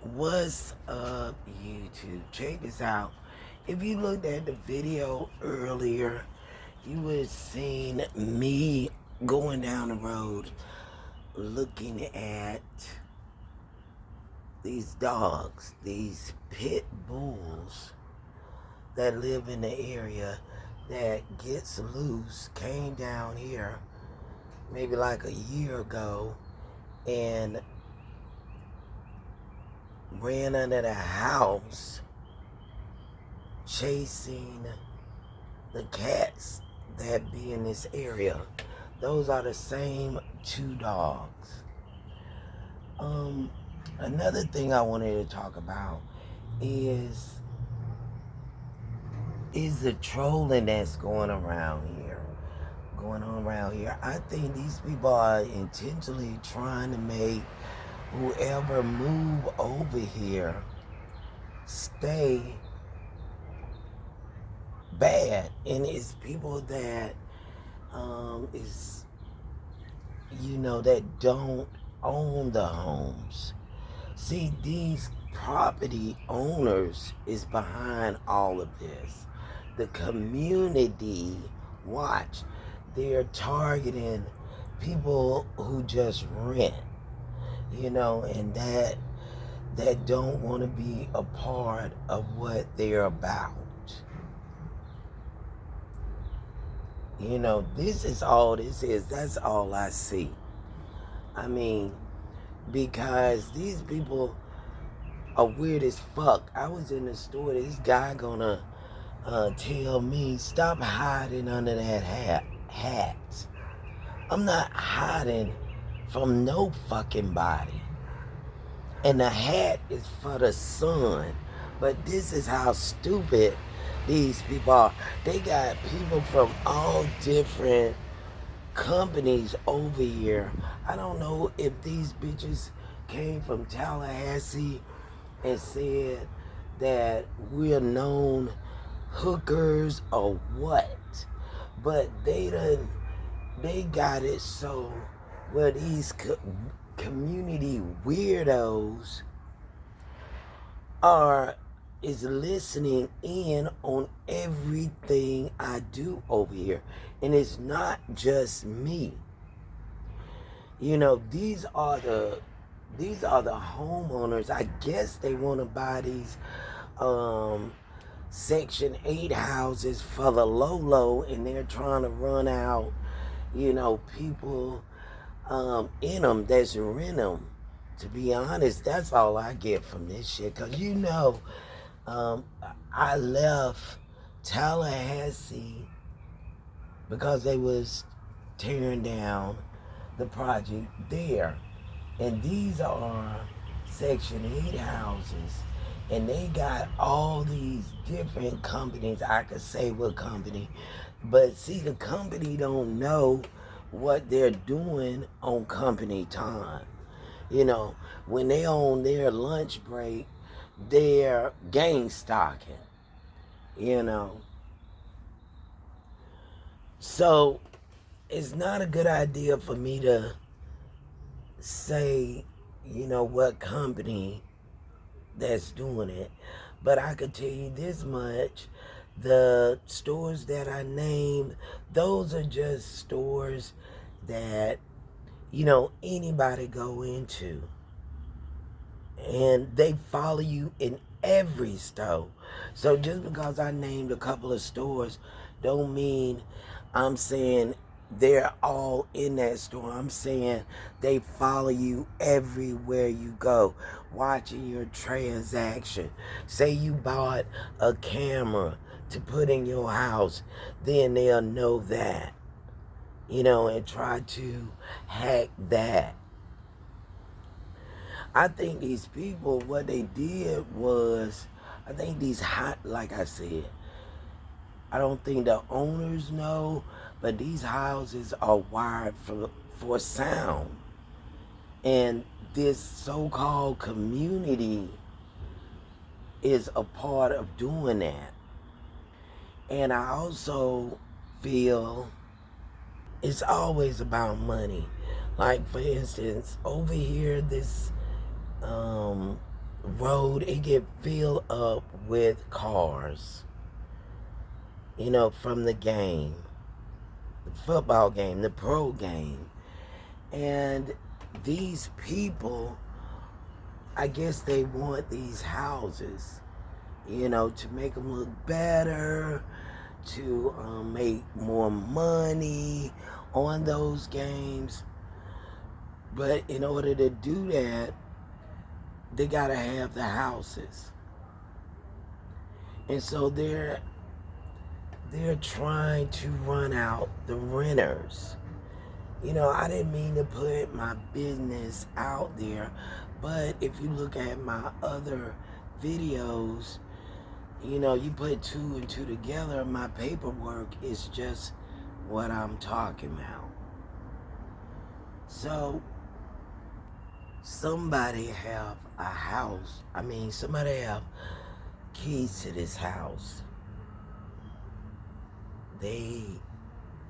What's up, YouTube? Check this out. If you looked at the video earlier, you would have seen me going down the road looking at these dogs, these pit bulls that live in the area that gets loose, came down here maybe like a year ago and ran under the house chasing the cats that be in this area. Those are the same two dogs. Another thing I wanted to talk about is the trolling that's going around here. I think these people are intentionally trying to make whoever move over here stay bad, and it's people that that don't own the homes. See, these property owners is behind all of this. The community watch. They're targeting people who just rent, and that don't want to be a part of what they're about. This is all this is. That's all I see. I mean, because these people are weird as fuck. I was in the store, this guy gonna tell me, stop hiding under that hat. I'm not hiding from no fucking body. And the hat is for the sun. But this is how stupid these people are. They got people from all different companies over here. I don't know if these bitches came from Tallahassee and said that we're known hookers or what. But they got it so where these community weirdos is listening in on everything I do over here. And it's not just me. These are the homeowners. I guess they want to buy these Section 8 houses for the low, and they're trying to run out, people in them that's rent them. To be honest, that's all I get from this shit. Because I left Tallahassee because they was tearing down the project there. And these are Section 8 houses. And they got all these different companies. I could say what company. But see, the company don't know what they're doing on company time. When they on their lunch break, they're gang stalking. So it's not a good idea for me to say, what company that's doing it. But I could tell you this much. The stores that I named, those are just stores that, anybody go into. And they follow you in every store. So just because I named a couple of stores don't mean I'm saying they're all in that store. I'm saying they follow you everywhere you go, watching your transaction. Say you bought a camera to put in your house, then they'll know that, and try to hack that. I think these people, what they did was, I think like I said, I don't think the owners know, but these houses are wired for sound. And this so-called community is a part of doing that. And I also feel it's always about money. Like, for instance, over here, this road, it get filled up with cars, from the game, the football game, the pro game. And these people, I guess they want these houses, to make them look better, to make more money on those games. But in order to do that, they gotta have the houses. And so they're trying to run out the renters. I didn't mean to put my business out there, but if you look at my other videos, you put two and two together, my paperwork is just what I'm talking about. So, somebody have a house. Somebody have keys to this house.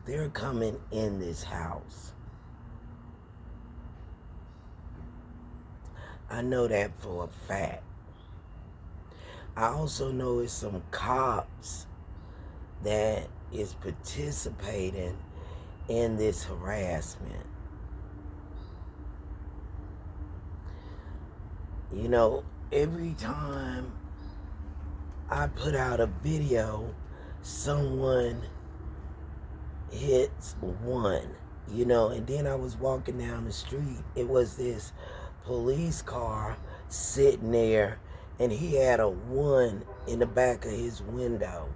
They're coming in this house. I know that for a fact. I also know it's some cops that is participating in this harassment. Every time I put out a video, someone hits one, and then I was walking down the street. It was this police car sitting there, and he had a one in the back of his window,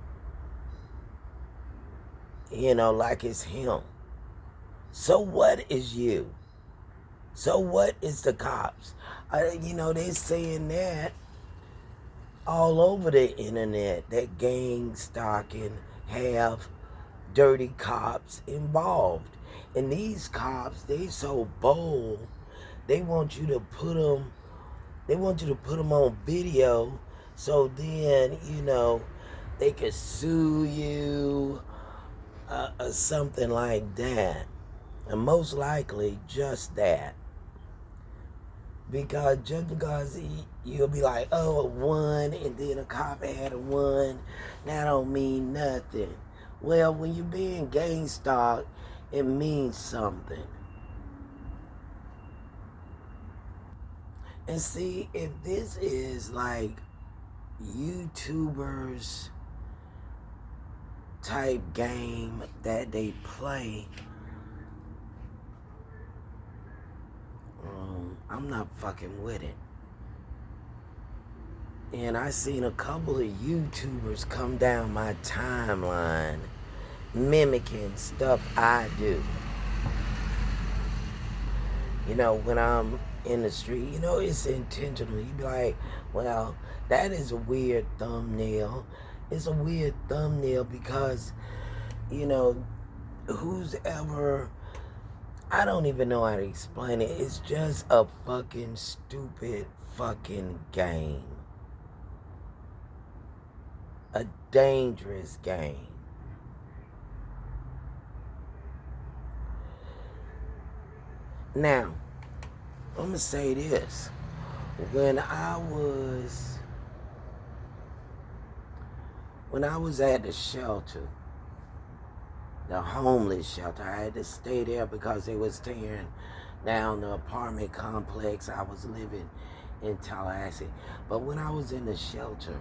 like it's him. So what is you? So what is the cops? They're saying that all over the internet, that gang stalking have dirty cops involved. And these cops, they so bold, they want you to put them on video, so then, they could sue you, or something like that. And most likely just that. Because just because you'll be like, oh, a one, and then a cop had a one, that don't mean nothing. Well, when you're being gang stalked, it means something. And see, if this is like YouTubers type game that they play, I'm not fucking with it. And I seen a couple of YouTubers come down my timeline mimicking stuff I do. When I'm in the street, it's intentional. You be like, well, that is a weird thumbnail. It's a weird thumbnail because, who's ever, I don't even know how to explain it. It's just a fucking stupid fucking game. A dangerous game. Now, I'm going to say this. When I was at the shelter, the homeless shelter, I had to stay there because they was tearing down the apartment complex I was living in Tallahassee. But when I was in the shelter,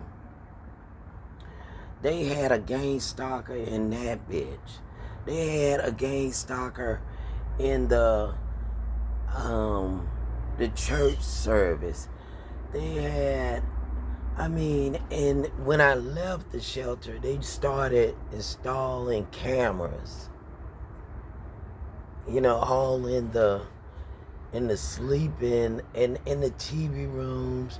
they had a gang stalker in that bitch. They had a gang stalker in the church service. They had, and when I left the shelter, they started installing cameras. All in the sleeping and in the TV rooms.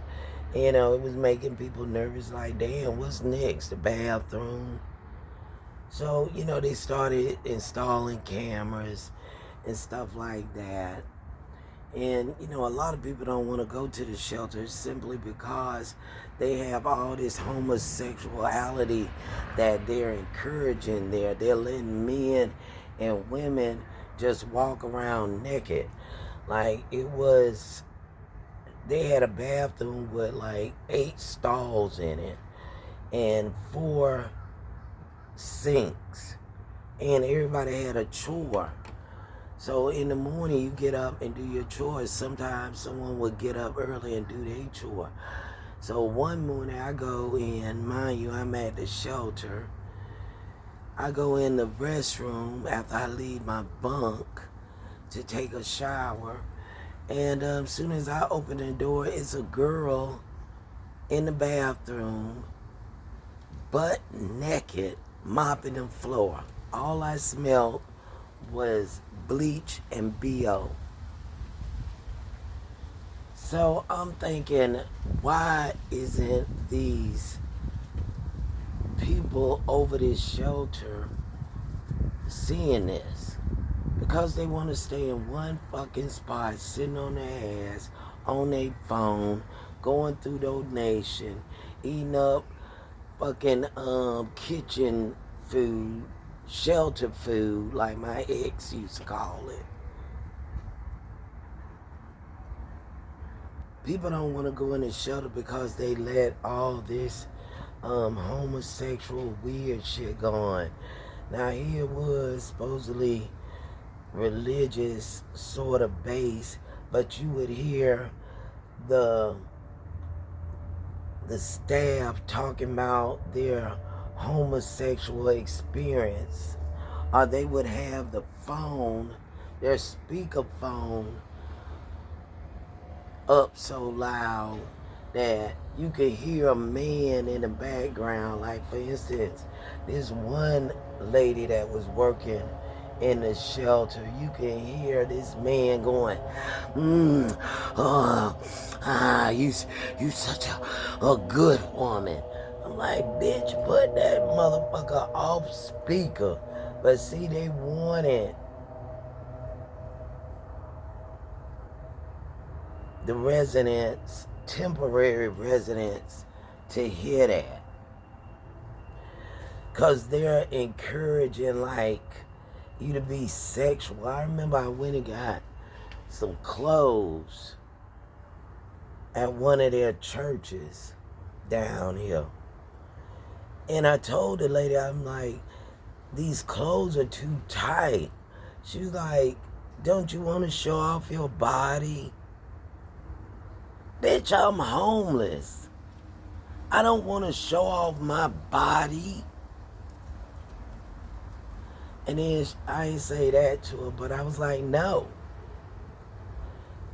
It was making people nervous, like, damn, what's next? The bathroom. So, they started installing cameras and stuff like that. And, a lot of people don't want to go to the shelters simply because they have all this homosexuality that they're encouraging there. They're letting men and women just walk around naked. Like, it was they had a bathroom with like 8 stalls in it and 4 sinks, and everybody had a chore. So in the morning you get up and do your chores. Sometimes someone would get up early and do their chore. So one morning I go in, mind you, I'm at the shelter. I go in the restroom after I leave my bunk to take a shower. And as soon as I open the door, it's a girl in the bathroom, butt naked, mopping the floor. All I smelled was bleach and BO. So I'm thinking, why isn't these people over this shelter seeing this? Because they want to stay in one fucking spot, sitting on their ass, on their phone, going through donation, eating up fucking kitchen food, shelter food, like my ex used to call it. People don't want to go in the shelter because they let all this homosexual weird shit go on. Now here was supposedly religious sort of base, but you would hear the staff talking about their homosexual experience, or they would have the phone, their speaker phone, up so loud that you could hear a man in the background. Like, for instance, this one lady that was working in the shelter, you can hear this man going, you such a good woman. I'm like, bitch, put that motherfucker off speaker. But see, they wanted the residents, temporary residents, to hear that. Because they're encouraging, like, you to be sexual. I remember I went and got some clothes at one of their churches down here. And I told the lady, I'm like, these clothes are too tight. She was like, don't you want to show off your body? Bitch, I'm homeless. I don't want to show off my body. And then I didn't say that to her, but I was like, no.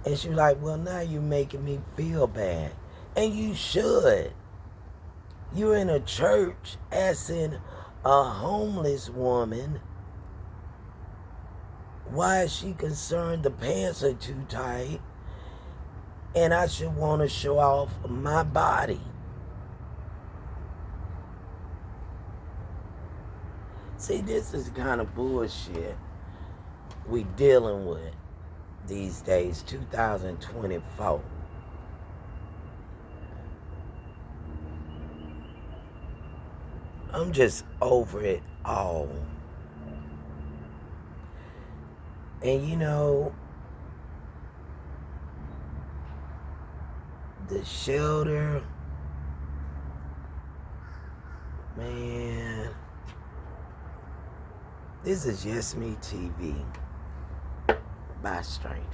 And she was like, well, now you're making me feel bad. And you should. You're in a church asking a homeless woman why is she concerned the pants are too tight and I should want to show off my body. See, this is the kind of bullshit we dealing with these days, 2024. I'm just over it all. And you know, the shelter, man, this is Just Me TV. Bye, stranger.